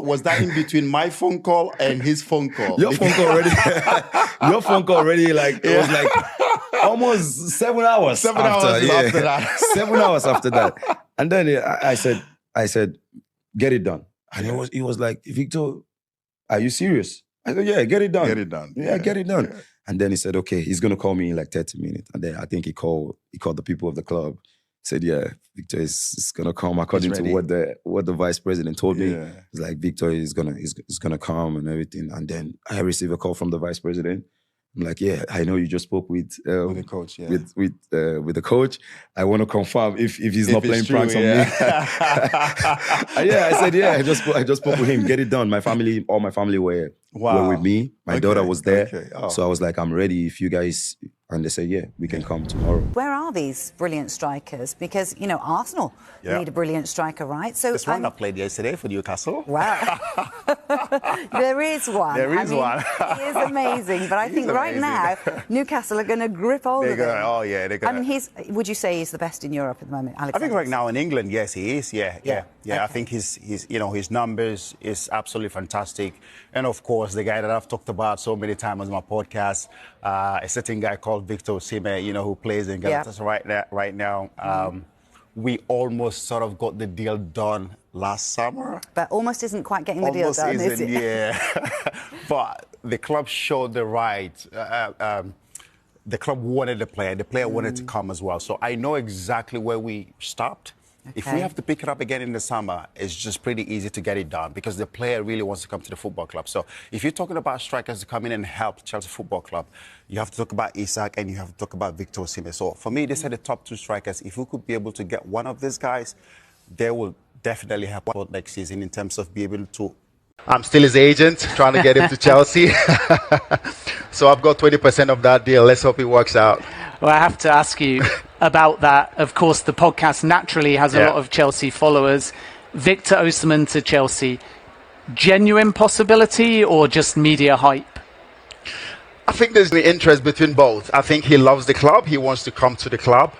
was that in between my phone call and his phone call? Your phone call already. Your phone call already. Like it was like almost 7 hours. 7 hours after that. 7 hours after that. And then I said, get it done. And he was like, Victor, are you serious? I said, yeah, get it done. Get it done. Yeah, get it done. Yeah. And then he said, okay, he's gonna call me in like 30 minutes. And then I think he called the people of the club. Said, yeah, Victor is gonna come according to what the vice president told me. It's like Victor is gonna come and everything. And then I received a call from the vice president. I'm like, yeah, I know you just spoke with the coach, with the coach. I want to confirm if he's not playing pranks on me. I said, yeah, I just spoke with him. Get it done. All my family were with me. My daughter was there. Okay. Oh. So I was like, I'm ready if you guys. And they said, yeah, we can come tomorrow. Where are these brilliant strikers? Because, Arsenal need a brilliant striker, right? So this one I played yesterday for Newcastle. Wow. There is one. One. He is amazing. But I think right now, Newcastle are going to grip hold of him. Oh, yeah. They're gonna... I mean, would you say he's the best in Europe at the moment, Alex? I think right now in England, yes, he is. Yeah. Okay. I think his numbers is absolutely fantastic. And of course, the guy that I've talked about so many times on my podcast, a certain guy called Victor Osimhen, who plays in Galatasaray right now. We almost sort of got the deal done last summer. But almost isn't quite getting the deal done, is it? Yeah. But the club showed the right. The club wanted the player. The player wanted to come as well. So I know exactly where we stopped. Okay. If we have to pick it up again in the summer, it's just pretty easy to get it done because the player really wants to come to the football club. So if you're talking about strikers to come in and help Chelsea Football Club, you have to talk about Isak and you have to talk about Victor Osimhen. So for me, these are the top two strikers. If we could be able to get one of these guys, they will definitely help out next season in terms of being able to. I'm still his agent, trying to get him to Chelsea. So I've got 20% of that deal. Let's hope it works out. Well, I have to ask you about that. Of course, the podcast naturally has a lot of Chelsea followers. Victor Osimhen to Chelsea, genuine possibility or just media hype? I think there's the interest between both. I think he loves the club. He wants to come to the club.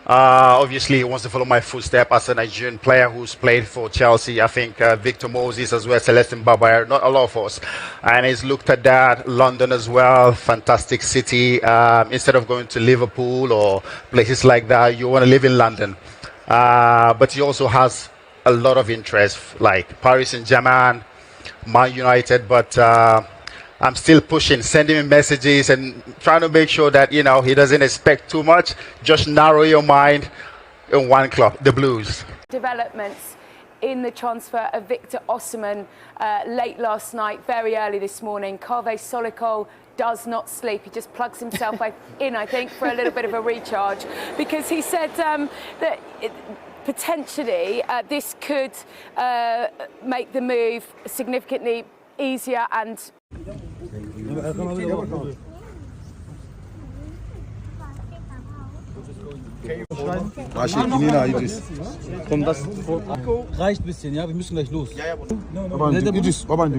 Obviously, he wants to follow my footsteps as a Nigerian player who's played for Chelsea. I think Victor Moses as well, Celestin Babayar, not a lot of us. And he's looked at that. London as well, fantastic city. Instead of going to Liverpool or places like that, you want to live in London. But he also has a lot of interest, like Paris Saint-Germain, Man United, but I'm still pushing, sending him messages and trying to make sure that, he doesn't expect too much. Just narrow your mind in one club, the Blues. Developments in the transfer of Victor Osimhen late last night, very early this morning. Kaveh Solikol does not sleep. He just plugs himself in, I think, for a little bit of a recharge, because he said that potentially this could make the move significantly easier and... Komm, das reicht ein bisschen, ja? Wir müssen gleich los. Ja, aber